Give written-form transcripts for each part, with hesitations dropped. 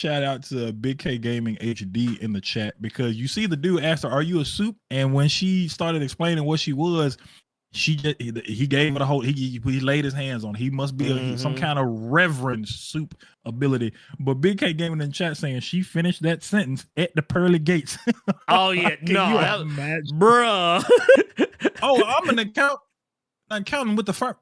Shout out to Big K Gaming HD in the chat, because you see the dude asked her, "Are you a soup?" And when she started explaining what she was, he gave it a whole. He laid his hands on. He must be some kind of reverend soup ability. But Big K Gaming in the chat saying she finished that sentence at the pearly gates. Oh yeah, no, bruh. Oh, I'm gonna count. I'm counting with the first.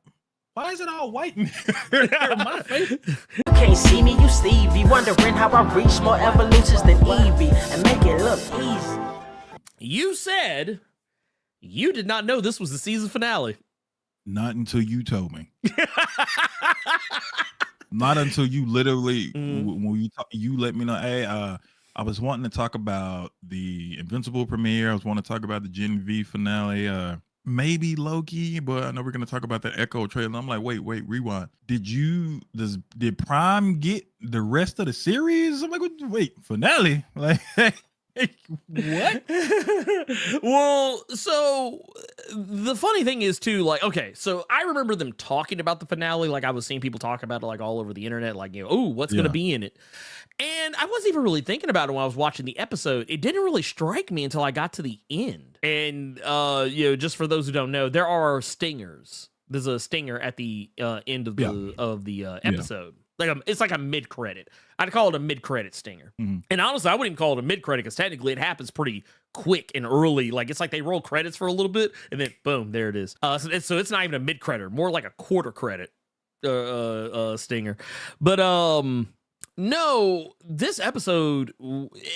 Why is it all white in my face? You can't see me, you Stevie. Wondering how I reach more evolutions than Evie and make it look easy. You said you did not know this was the season finale. Not until you told me. Not until you literally, when you let me know, hey, I was wanting to talk about the Invincible premiere. I was wanting to talk about the Gen V finale. Maybe Loki, but I know we're gonna talk about the Echo trailer. I'm like, wait, rewind. Did Prime get the rest of the series? I'm like, wait, finale? Like, what? Well, so the funny thing is too, like, okay, so I remember them talking about the finale, like I was seeing people talk about it like all over the internet, like, you know, oh, what's gonna be in it? And I wasn't even really thinking about it when I was watching the episode. It didn't really strike me until I got to the end. And you know, just for those who don't know, there are stingers. There's a stinger at the end of the episode. Like it's like a mid-credit. I'd call it a mid-credit stinger. And honestly, I wouldn't even call it a mid-credit, because technically it happens pretty quick and early. Like it's like they roll credits for a little bit and then boom, there it is. So it's not even a mid-credit, more like a quarter credit stinger. But no, this episode,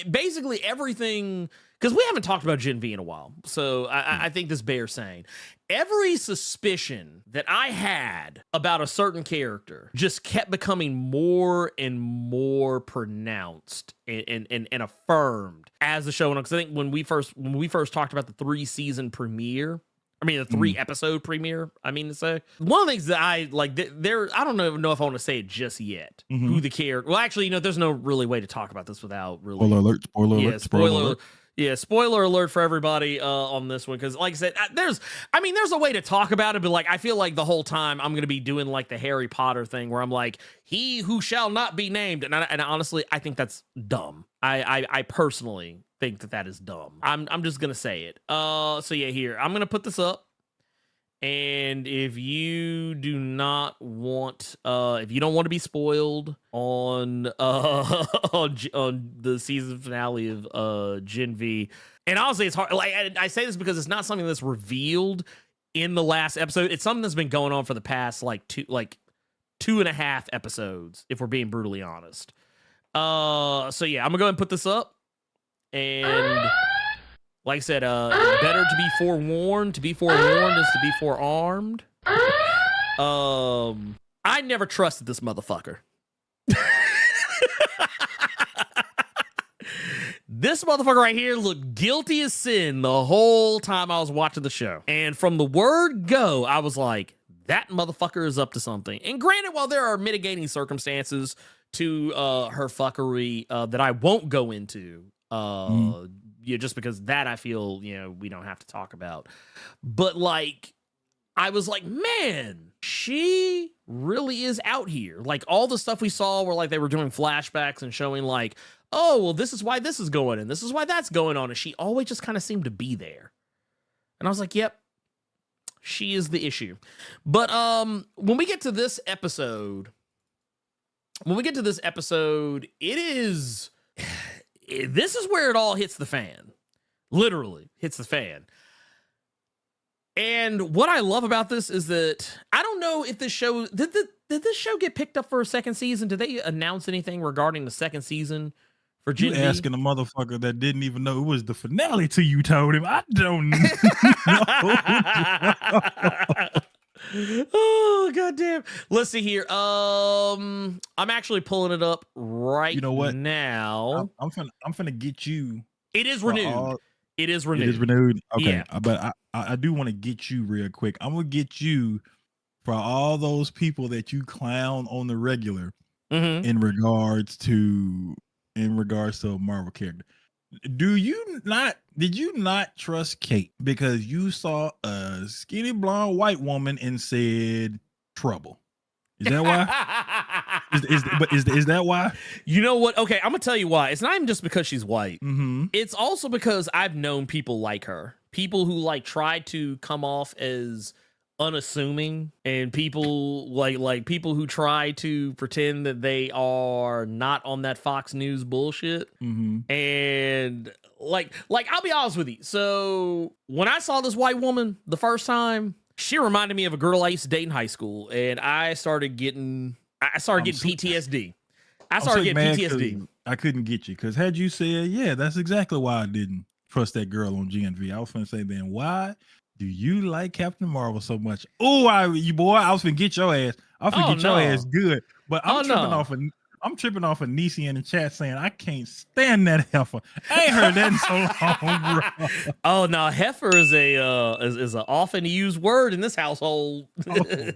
basically everything, because we haven't talked about Gen V in a while, so I think this bears saying. Every suspicion that I had about a certain character just kept becoming more and more pronounced and affirmed as the show went on. Because I think when we first talked about the 3-season premiere, I mean, the 3-episode premiere, I mean to say. One of the things that I like, I don't know if I want to say it just yet. Who the character, well, actually, you know, there's no really way to talk about this without really. Spoiler alert. Yeah, spoiler alert for everybody on this one, because like I said, there's a way to talk about it, but like I feel like the whole time I'm going to be doing like the Harry Potter thing where I'm like, he who shall not be named, and honestly, I think that's dumb. I personally think that is dumb. I'm just gonna say it. So yeah, here I'm gonna put this up, and if you do not want, if you don't want to be spoiled on on the season finale of Gen V, and honestly, it's hard. Like I say this because it's not something that's revealed in the last episode. It's something that's been going on for the past like 2.5 episodes, if we're being brutally honest. So yeah, I'm gonna go ahead and put this up. And like I said, better to be forewarned. To be forewarned is to be forearmed. I never trusted this motherfucker. This motherfucker right here looked guilty as sin the whole time I was watching the show. And from the word go, I was like, that motherfucker is up to something. And granted, while there are mitigating circumstances to her fuckery that I won't go into, yeah, just because that I feel, you know, we don't have to talk about. But like, I was like, man, she really is out here. Like all the stuff we saw where like they were doing flashbacks and showing like, oh, well, this is why this is going and this is why that's going on. And she always just kind of seemed to be there. And I was like, yep, she is the issue. But when we get to this episode, it is... This is where it all hits the fan. Literally hits the fan. And what I love about this is that I don't know if this show did this show get picked up for a second season? Did they announce anything regarding the second season for Gen V? You asking a motherfucker that didn't even know it was the finale till you told him. I don't know. Oh goddamn! Let's see here. I'm actually pulling it up right. You know what? Now I'm finna get you. It is renewed. It is renewed. It is renewed. Okay, yeah. But I do want to get you real quick. I'm gonna get you for all those people that you clown on the regular in regards to a Marvel character. Did you not trust Kate because you saw a skinny blonde white woman and said trouble? Is that why? Is that why? You know what? Okay, I'm gonna tell you why. It's not even just because she's white. Mm-hmm. It's also because I've known people like her. People who like try to come off as unassuming, and people like people who try to pretend that they are not on that Fox News bullshit. Mm-hmm. And like I'll be honest with you. So when I saw this white woman the first time, she reminded me of a girl I used to date in high school, and I started getting PTSD. I started getting PTSD. I couldn't get you because had you said, yeah, that's exactly why I didn't trust that girl on GNV. I was going to say, then why do you like Captain Marvel so much? Oh, I was going to get your ass. I was going to get your ass good. But I'm tripping off of Nisi in the chat saying I can't stand that heifer. I ain't heard that in so long, bro. Oh no, heifer is a often used word in this household. Oh.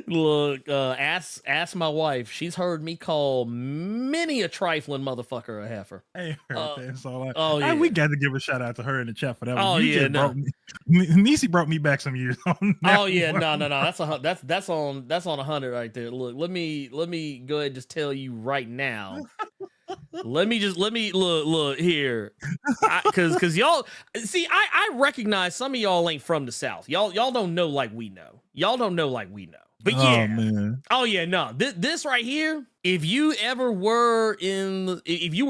Look, ask my wife. She's heard me call many a trifling motherfucker a heifer. I ain't heard that in so long. Oh yeah, we got to give a shout out to her in the chat for that. Oh yeah, no. Nisi brought me back some years on that. Oh yeah, no. That's on 100 right there. Look, let me go ahead and just tell you right now. let me look here, because y'all see, I recognize some of y'all ain't from the South. Y'all don't know like we know. But yeah, man. Oh yeah, no. This right here. If you were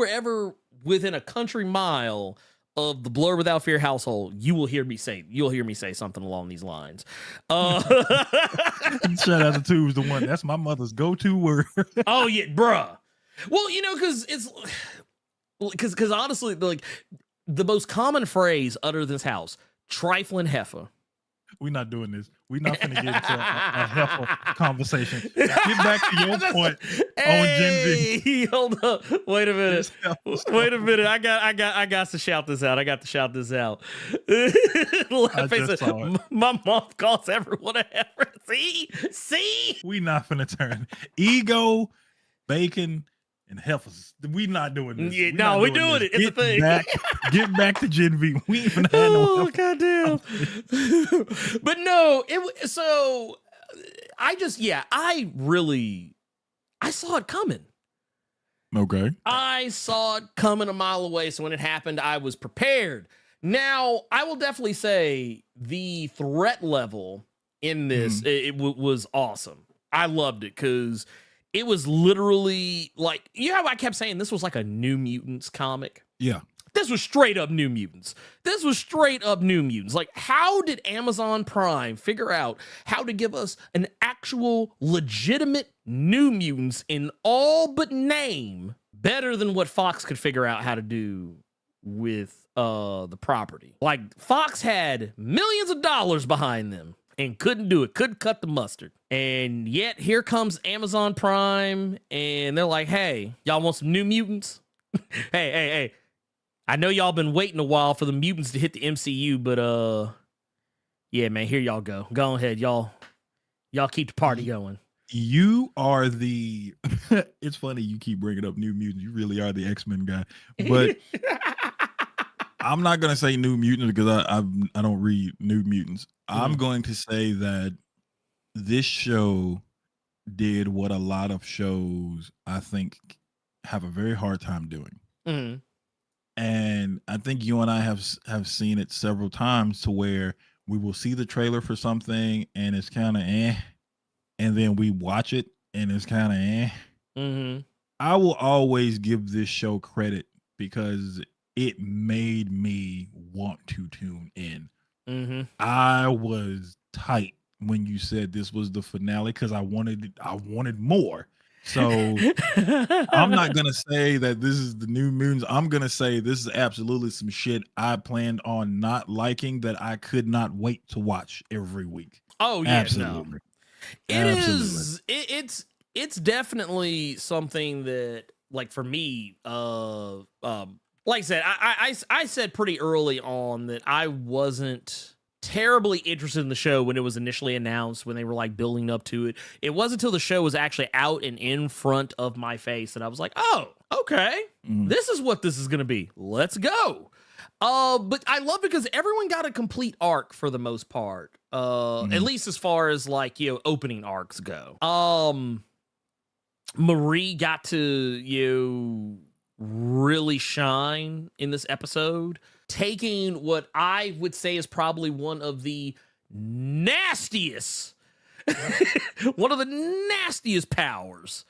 ever within a country mile of the Blerd Without Fear household, you'll hear me say something along these lines. Shout out to Tubes, the one that's my mother's go-to word. Oh yeah, bruh. Well, because honestly, like the most common phrase uttered in this house, trifling heifer. We're not doing this. We're not going to get into a heifer conversation. Get back to your point on Gen V. Hold up. Wait a minute. I got to shout this out. My mom calls everyone a heifer. See? We not going to turn ego, bacon, and heifers. We not doing this. Yeah, no, we're doing it. It's a thing. Get back to Gen V. We even had no. Oh goddamn! But no, I saw it coming. Okay. I saw it coming a mile away. So when it happened, I was prepared. Now I will definitely say the threat level in this was awesome. I loved it because it was literally like, how I kept saying this was like a New Mutants comic? Yeah. This was straight up New Mutants. Like, how did Amazon Prime figure out how to give us an actual legitimate New Mutants in all but name better than what Fox could figure out how to do with the property? Like, Fox had millions of dollars behind them and couldn't do it, couldn't cut the mustard. And yet here comes Amazon Prime and they're like, hey, y'all want some New Mutants? hey, I know y'all been waiting a while for the mutants to hit the MCU, but yeah, man, here y'all go. Go ahead, y'all keep the party going. You are the it's funny you keep bringing up New Mutants. You really are the X-Men guy. But I'm not going to say New Mutants because I don't read New Mutants. I'm going to say that this show did what a lot of shows I think have a very hard time doing. Mm-hmm. And I think you and I have seen it several times to where we will see the trailer for something and it's kind of and then we watch it and it's kind of Mm-hmm. I will always give this show credit because it made me want to tune in. Mm-hmm. I was tight when you said this was the finale because I wanted more. So I'm not gonna say that this is the New Mutants. I'm gonna say this is absolutely some shit I planned on not liking that I could not wait to watch every week. Oh yeah, absolutely. No. It's definitely something that, like, for me, like I said, I said pretty early on that I wasn't terribly interested in the show when it was initially announced, when they were like building up to it. It wasn't until the show was actually out and in front of my face that I was like, oh, okay, this is what this is going to be. Let's go. But I love it because everyone got a complete arc for the most part. At least as far as like, opening arcs go. Marie got to, really shine in this episode, taking what I would say is probably one of the nastiest powers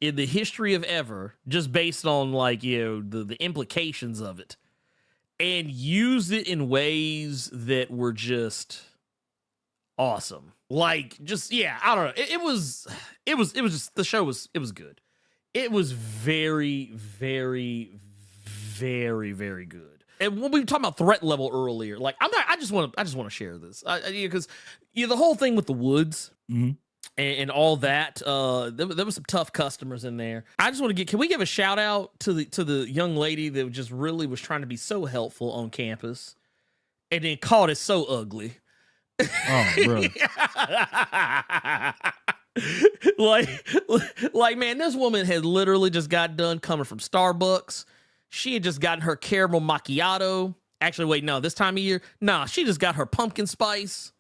in the history of ever, just based on like, the implications of it, and used it in ways that were just awesome. Like, just, I don't know. It was just, the show was good. It was very, very, very, very good. And when we were talking about threat level earlier, like, I just want to share this, because the whole thing with the woods and all that, there was some tough customers in there. I just want to can we give a shout out to the young lady that just really was trying to be so helpful on campus, and then called it so ugly. Oh, bro. like, man, this woman had literally just got done coming from Starbucks. She had just gotten her caramel macchiato. Actually, wait, no, this time of year, she just got her pumpkin spice.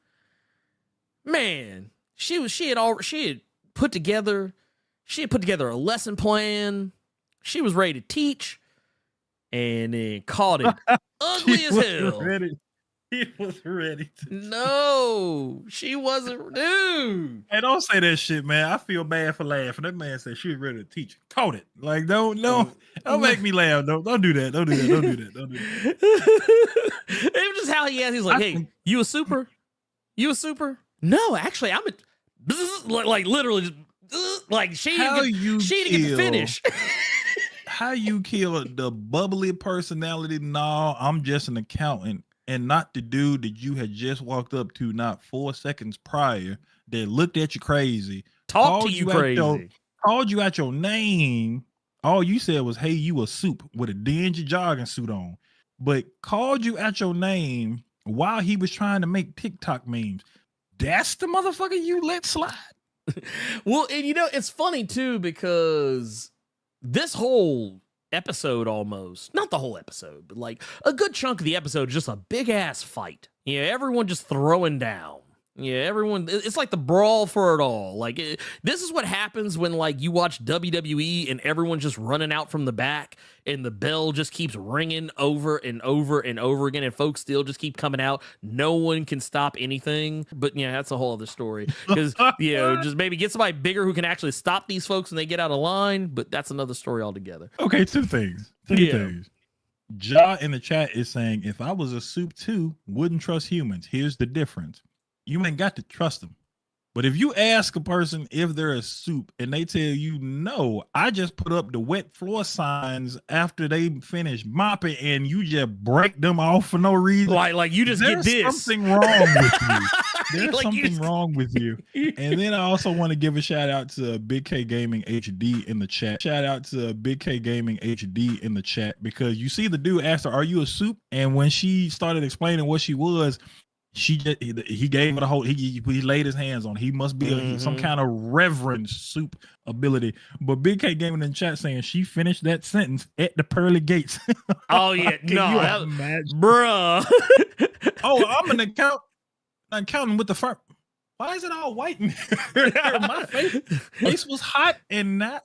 Man, she had put together a lesson plan. She was ready to teach, and then called it ugly as hell. He was ready to. No, she wasn't. Dude. Hey, don't say that shit, man. I feel bad for laughing. That man said she was ready to teach. Caught it. Like, don't make me laugh. Don't do that. Don't do that. It was just how he asked. He's like, "Hey, you a super? You a super? No, actually, I'm a." Like literally, just, like she didn't get to finish. How you kill the bubbly personality? No, I'm just an accountant. And not the dude that you had just walked up to not 4 seconds prior that looked at you crazy. Called you crazy. Called you out your name. All you said was, hey, you a soup with a dingy jogging suit on. But called you out your name while he was trying to make TikTok memes. That's the motherfucker you let slide. Well, and it's funny too, because this whole episode, almost not the whole episode, but like a good chunk of the episode, just a big ass fight. Everyone just throwing down. Everyone, it's like the brawl for it all. Like, this is what happens when like you watch WWE and everyone's just running out from the back and the bell just keeps ringing over and over and over again, and folks still just keep coming out. No one can stop anything. But that's a whole other story, because just maybe get somebody bigger who can actually stop these folks when they get out of line. But that's another story altogether. Okay, two things. Ja in the chat is saying, if I was a soup too, wouldn't trust humans. Here's the difference. You ain't got to trust them. But if you ask a person if they're a soup and they tell you no, I just put up the wet floor signs after they finish mopping, and you just break them off for no reason. Like you just get this. There's something wrong with you. There's like something wrong with you. And then I also want to give a shout out to Big K Gaming HD in the chat. Shout out to Big K Gaming HD in the chat, because you see the dude asked her, are you a soup? And when she started explaining what she was, he gave her the whole, he laid his hands on. He must be some kind of reverend soup ability. But Big K Gaming in chat saying she finished that sentence at the pearly gates. Oh yeah, no, bruh. Oh, I'm an accountant with the firm. Why is it all white in here? My face was hot, and now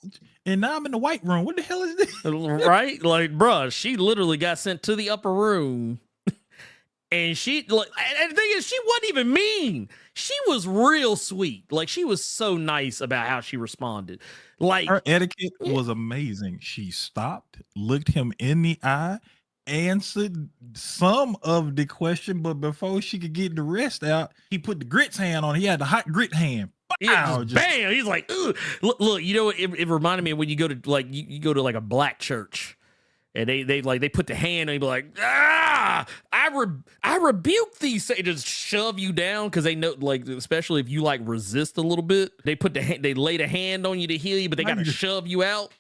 I'm in the white room. What the hell is this? Right? Like, bruh, she literally got sent to the upper room. And and the thing is, she wasn't even mean. She was real sweet. Like, she was so nice about how she responded. Like, her etiquette was amazing. She stopped, looked him in the eye, answered some of the question, but before she could get the rest out, he put the grits hand on. He had the hot grit hand. Wow, bam! He's like, ugh. Look, it reminded me of when you go to like you go to like a black church. And they put the hand and they be like, I rebuke these. They just shove you down because they know, like, especially if you like resist a little bit, they lay the hand on you to heal you, but they gotta shove you out.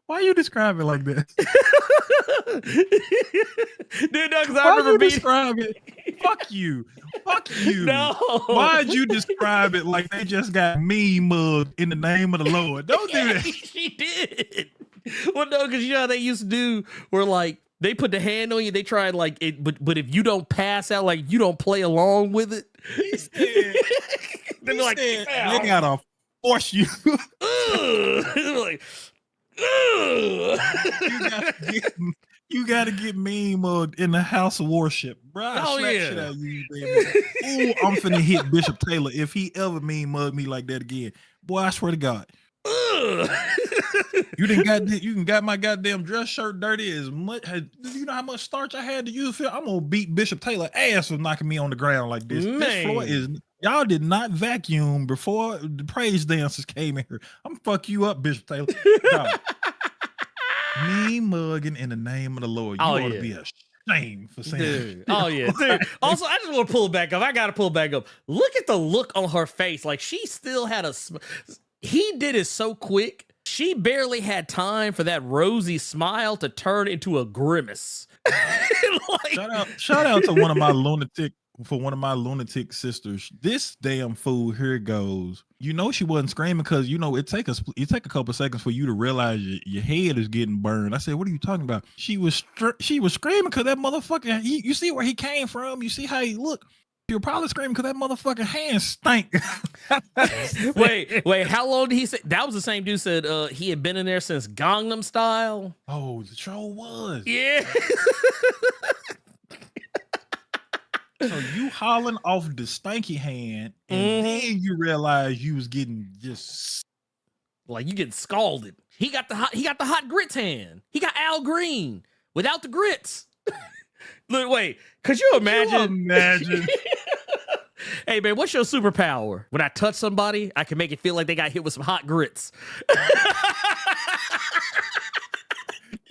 Why are you describing like that? Dude, no, because I remember describing. Fuck you. No. Why'd you describe it like they just got me mugged in the name of the Lord? Don't do that. She did. Well, no, because you know how they used to do where like They put the hand on you. They try like it, but if you don't pass out, like you don't play along with it, then they're like, they gotta force you. Like, you gotta get mean mugged in the house of worship, bro. Oh yeah. Shit out of you, ooh, I'm finna hit Bishop Taylor if he ever mean mug me like that again. Boy, I swear to God. You got my goddamn dress shirt dirty as much. Do you know how much starch I had to use? I'm gonna beat Bishop Taylor ass for knocking me on the ground like this. Man. This floor is. Y'all did not vacuum before the praise dancers came in here. I'm gonna fuck you up, Bishop Taylor. Dog. Me mugging in the name of the Lord. You ought to be ashamed for saying dude. Oh yeah, dude. Also, I just want to pull it back up. I gotta pull it back up. Look at the look on her face. Like she still had he did it so quick. She barely had time for that rosy smile to turn into a grimace. Like, shout out to one of my lunatic sisters. This damn fool here goes. You know she wasn't screaming because you know it take a couple seconds for you to realize your head is getting burned. I said, "What are you talking about?" She was screaming because that motherfucker. You see where he came from. You see how he looked. You're probably screaming because that motherfucking hand stank. wait, how long did he say? That was the same dude said he had been in there since Gangnam Style. Oh, the show was. Yeah. So you hollering off the stanky hand, and then you realize you was getting just like you getting scalded. He got the hot grits hand. He got Al Green without the grits. Look, wait, could you imagine? Hey man, what's your superpower? When I touch somebody, I can make it feel like they got hit with some hot grits.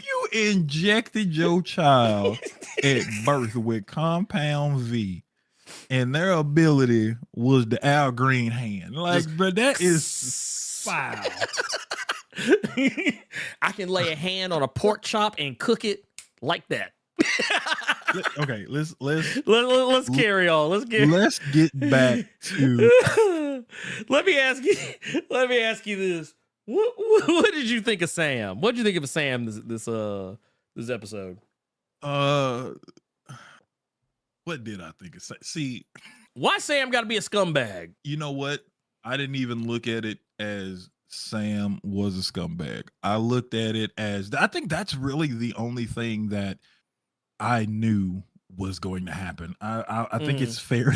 You injected your child at birth with compound V, and their ability was the Al Green hand. Like, bro, that is foul. I can lay a hand on a pork chop and cook it like that. Okay, let's carry on. Let's get back to. Let me ask you this. What did you think of Sam? What did you think of Sam this episode? What did I think of Sam? See, why Sam got to be a scumbag? You know what? I didn't even look at it as Sam was a scumbag. I looked at it as, I think that's really the only thing that I knew was going to happen. I think it's fair.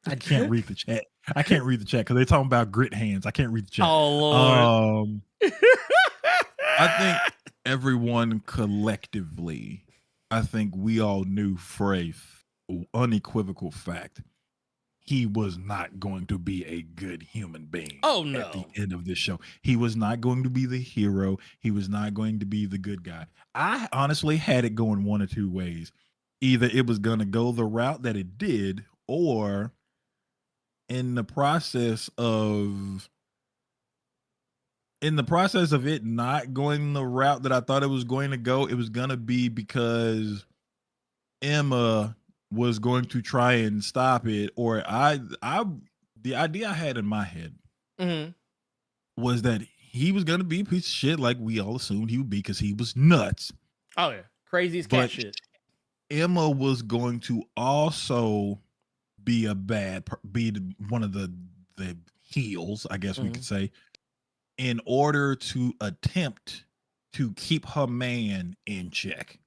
I can't read the chat. I can't read the chat because they're talking about grit hands. I can't read the chat. Oh Lord. I think everyone collectively, I think we all knew for a unequivocal fact, he was not going to be a good human being. Oh no. At the end of this show, he was not going to be the hero. He was not going to be the good guy. I honestly had it going one or two ways. Either it was going to go the route that it did, or in the process of it not going the route that I thought it was going to go, it was going to be because Emma was going to try and stop it, or the idea I had in my head was that he was going to be a piece of shit like we all assumed he would be because he was nuts. Oh yeah, crazy as cat shit. Emma was going to also be one of the heels, I guess we could say, in order to attempt to keep her man in check.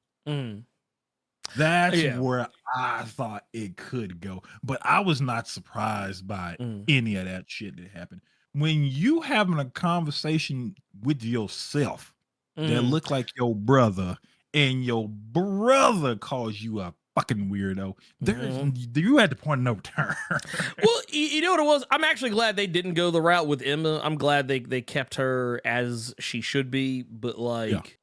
That's where I thought it could go, but I was not surprised by any of that shit that happened. When you having a conversation with yourself that look like your brother, and your brother calls you a fucking weirdo, you had to point no turn. Well, you know what it was? I'm actually glad they didn't go the route with Emma. I'm glad they kept her as she should be. But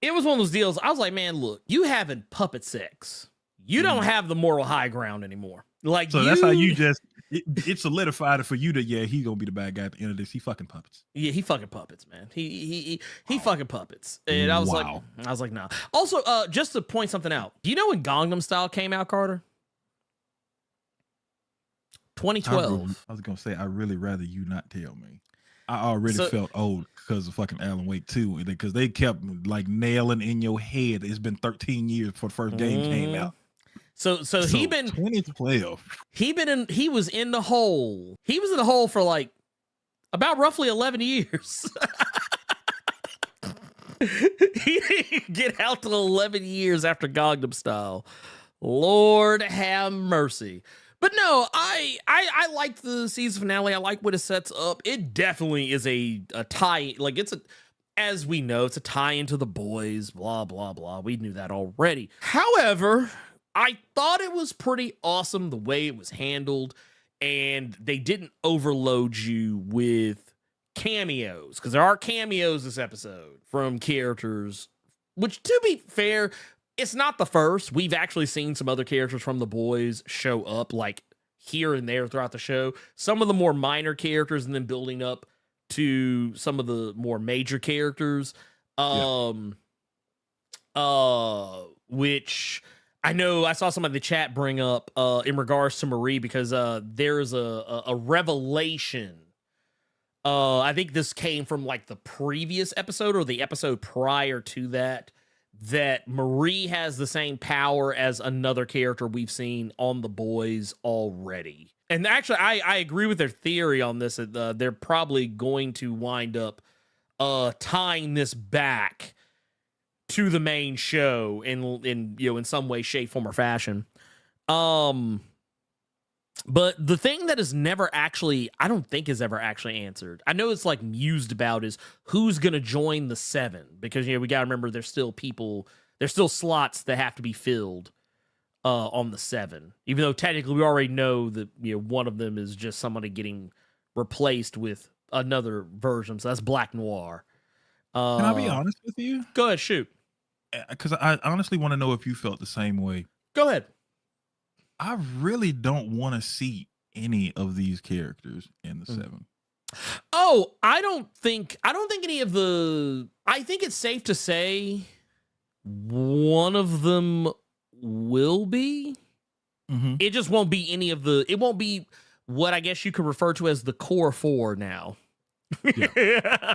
it was one of those deals. I was like, man, look, you having puppet sex. You don't have the moral high ground anymore. Like, so that's how you just it solidified it for you to he gonna be the bad guy at the end of this. He fucking puppets. Yeah, he fucking puppets, man. He fucking puppets. And I was like, nah. Also, just to point something out, do you know when Gangnam Style came out, Carter? 2012. I was gonna say, I'd really rather you not tell me. I already So felt old because of fucking Alan Wake 2, because they kept like nailing in your head. It's been 13 years before the first game came mhm. out. So So 2012. he was in the hole. He was in the hole for like about roughly 11 years. He didn't get out till 11 years after Gangnam Style. Lord have mercy. But no, I like the season finale. I like what it sets up. It definitely is a tie. Like it's a, as we know, it's a tie into the boys. Blah blah blah. We knew that already. However, I thought it was pretty awesome the way it was handled, and they didn't overload you with cameos, because there are cameos this episode from characters, which, to be fair, it's not the first. We've actually seen some other characters from the boys show up like here and there throughout the show. Some of the more minor characters, and then building up to some of the more major characters. Which I know I saw some of the chat bring up in regards to Marie, because there's a revelation. I think this came from like the previous episode or the episode prior to that, that Marie has the same power as another character we've seen on the boys already. And actually, I agree with their theory on this. They're probably going to wind up tying this back to the main show in some way, shape, form, or fashion. But the thing that is never actually, I don't think is ever actually answered, I know it's like mused about, is who's going to join the 7, because, we got to remember there's still slots that have to be filled on the 7, even though technically we already know that, one of them is just somebody getting replaced with another version. So that's Black Noir. Can I be honest with you? Go ahead, shoot. Because I honestly want to know if you felt the same way. Go ahead. I really don't want to see any of these characters in the 7. Oh, I don't think any of the, I think it's safe to say one of them will be. It just won't be any of the, it won't be what I guess you could refer to as the core 4 now. Yeah.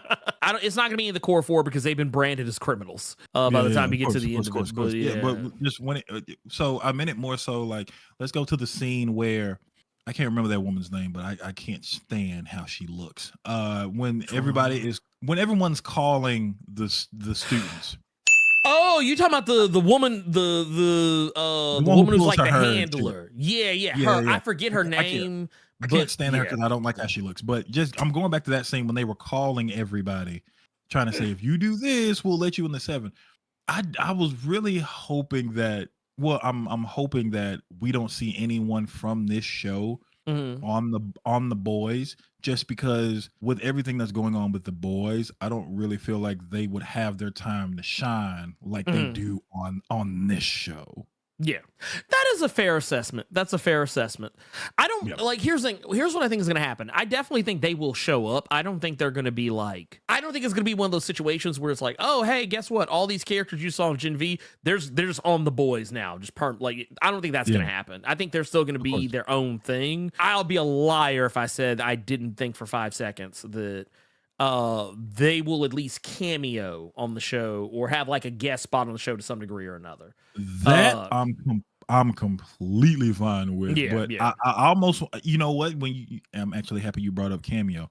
It's not going to be in the core 4 because they've been branded as criminals by the time you get to the end of it. But just when it, so I meant it more so like, let's go to the scene where I can't remember that woman's name, but I can't stand how she looks. When everyone's calling the students. Oh, you talking about the woman, the woman who's like the handler? Yeah, her. I forget her name. I can't stand her because I don't like how she looks. But I'm going back to that scene when they were calling everybody, trying to say, if you do this, we'll let you in the 7. I was really hoping that. Well, I'm hoping that we don't see anyone from this show on the boys, just because with everything that's going on with the boys, I don't really feel like they would have their time to shine like they do on this show. Yeah, that is a fair assessment. That's a fair assessment. I don't like, here's what I think is going to happen. I definitely think they will show up. I don't think they're going to be like, I don't think it's going to be one of those situations where it's like, oh, hey, guess what? All these characters you saw in Gen V, they're just on the boys now. Like, I don't think that's going to happen. I think they're still going to be their own thing. I'll be a liar if I said I didn't think for 5 seconds that they will at least cameo on the show or have like a guest spot on the show to some degree or another. That I'm completely fine with. I almost, you know what? I'm actually happy you brought up cameo.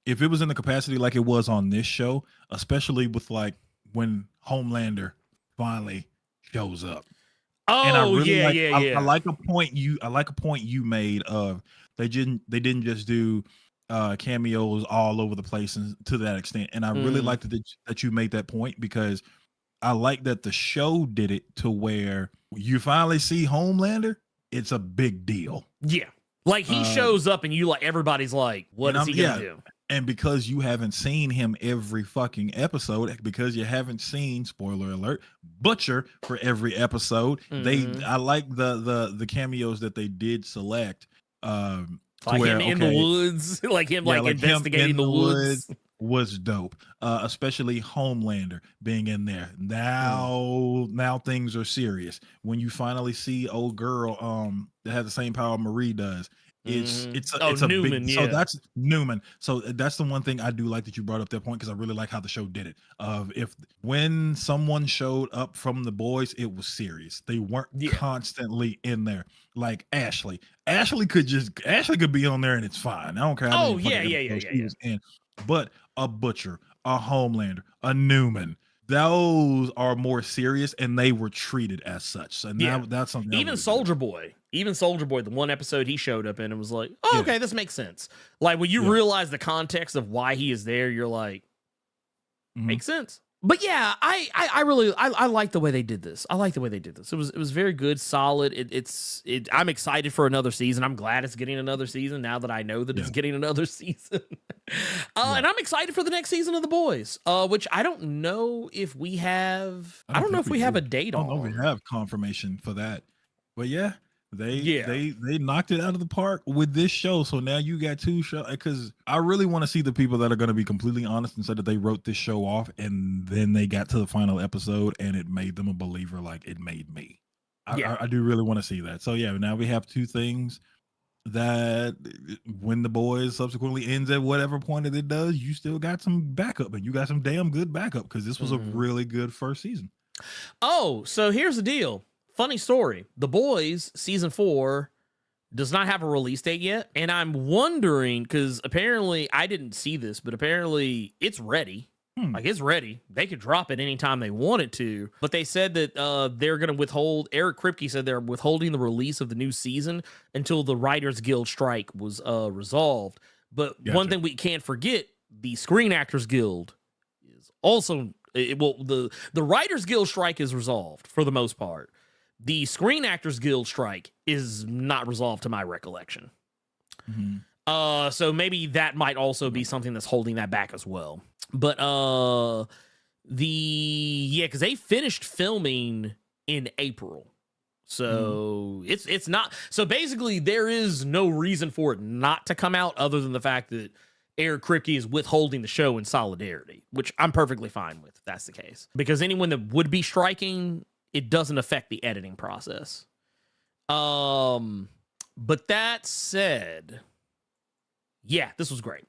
If it was in the capacity like it was on this show, especially with like when Homelander finally shows up. Oh, and I really I like a point you made of they didn't just do cameos all over the place and to that extent. And I really liked that you made that point, because I like that the show did it to where you finally see Homelander. It's a big deal. Yeah. Like he shows up and everybody's like, what is he going to do? And because you haven't seen him every fucking episode, because you haven't seen, spoiler alert, Butcher for every episode, I like the cameos that they did select. Like him in the woods, like him investigating the woods was dope. Especially Homelander being in there. Now things are serious. When you finally see old girl that has the same power Marie does, It's a Newman, big, yeah. so that's Newman. So that's the one thing I do like that you brought up that point, because I really like how the show did it. Of if when someone showed up from the boys, it was serious. They weren't constantly in there. Like Ashley. Ashley could be on there and it's fine. I don't care how many fucking episodes she was in. But a Butcher, a Homelander, a Newman, those are more serious, and they were treated as such. So now that's something. Even Soldier Boy, the one episode he showed up in, and was like, oh, okay, this makes sense. Like when you realize the context of why he is there, you're like, makes sense. But yeah, I really like the way they did this. I like the way they did this. It was very good, solid. I'm excited for another season. I'm glad it's getting another season now that I know that it's getting another season. And I'm excited for the next season of The Boys, which I don't know if we have. I don't know if we have a date on. I don't know if we have confirmation for that. But yeah, they knocked it out of the park with this show. So now you got two shows, because I really want to see the people that are going to be completely honest and say that they wrote this show off, and then they got to the final episode and it made them a believer like it made me. I do really want to see that. So yeah, now we have two things that when The Boys subsequently ends at whatever point that it does, you still got some backup, and you got some damn good backup, because this was a really good first season. Oh, so here's the deal. Funny story. The Boys season 4 does not have a release date yet. And I'm wondering, because apparently I didn't see this, but apparently it's ready. Like it's ready. They could drop it anytime they wanted to. But they said that they're going to withhold. Eric Kripke said they're withholding the release of the new season until the Writers Guild strike was resolved. But one thing we can't forget, the Screen Actors Guild is also, the Writers Guild strike is resolved for the most part. The Screen Actors Guild strike is not resolved to my recollection. So maybe that might also be something that's holding that back as well. But because they finished filming in April. So it's not, so basically there is no reason for it not to come out other than the fact that Eric Kripke is withholding the show in solidarity, which I'm perfectly fine with if that's the case. Because anyone that would be striking, it doesn't affect the editing process. But that said, yeah, this was great.